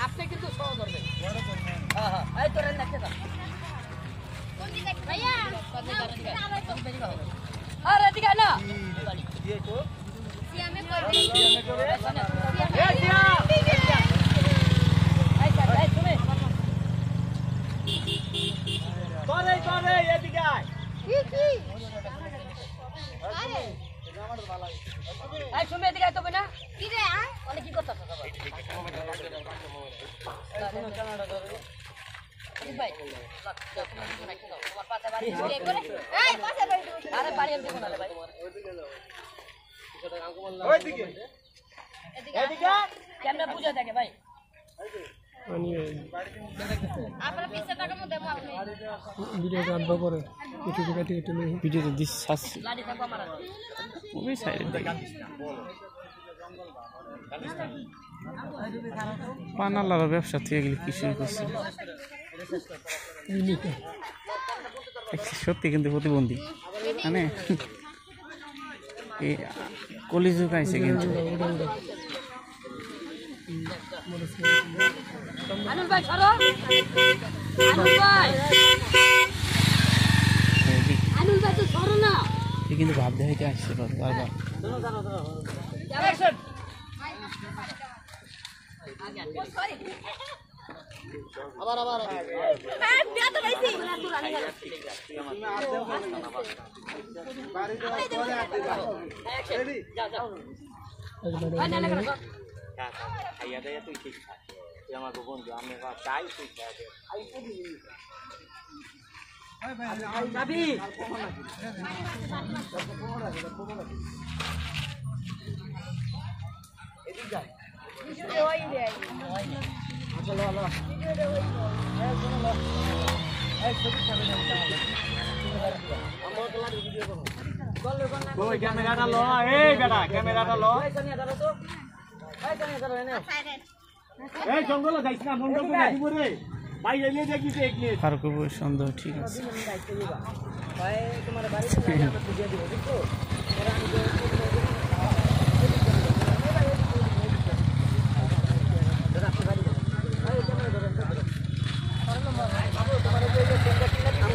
আপনি কিন্তু সহ ধরবেন। হ্যাঁ হ্যাঁ, এই তোর নাচতে দাও। ভাইয়া আরে দিকে না দিয়ে তো সিয়ামে কই দিই এ সিয়া এই স্যার এই শুনে তোরে এদিকে আয় কি আরে আমার ভালো লাগে এই শুনে এদিকে আয় তো না কি রে আয় মানে কি করছস বাবা ক্যামেরা ধরে ভাই তোমার পাশে বাড়ি করে এই পাশে বাড়ি আরে বাড়ি আমি দেব না ভাই ওইদিকে যাও কিছুটা আঙ্কু বললাম ওইদিকে এদিকে ক্যামেরা বুঝা থাকে ভাই পানি আপনারা পিছে টাকা মো দেবো আপনি ভিডিও কাটব করে কিছু কেটে কেটে ভিডিও দিস সাস লাড়ি থাকো আমার ওই সাইডে দেখ পানালার ব্যবসা থেকে গেলে কি শুরু করছে সত্যি কিন্তু প্রতিবন্ধী মানে এই কলিযুগ আইছে কিন্তু আনুল ভাই সরো আনুল ভাই তো সরো না কিন্তু ভাব দেখাইতে আসছে বারবার আবার বিয়া তো গাইছি তুই রানী গেল বাড়ি তো পরে আসতে রেডি যা যা ভাই না না খাইয়া দেয়া তুই ঠিক খা তুই আমার বন্ধু আমি চাই তুই খা দে আই কবি ভাই যাবি এদিক যা ভিডিও ওই দে চলো চলো ভিডিও দে ওই এই শুনো লো এই ছবি ছাড়বে না আমরা তোলা ভিডিও করব চল লো কোন ওই ক্যামেরাটা লো এই বেটা ক্যামেরাটা লো এই সানিয়া ধরো তো এই সানিয়া ধরো এনে এই জঙ্গল যাইছ না মন্ডল তো গাড়ি পড়ে ভাই এলিয়ে দেখিছে একলে ফারুকপুর সন্দেহ ঠিক আছে ভাই তোমার বাড়িতে যাই আমরা বুঝিয়ে দিব বুঝছো এরা আমি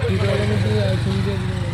কি বলেন যে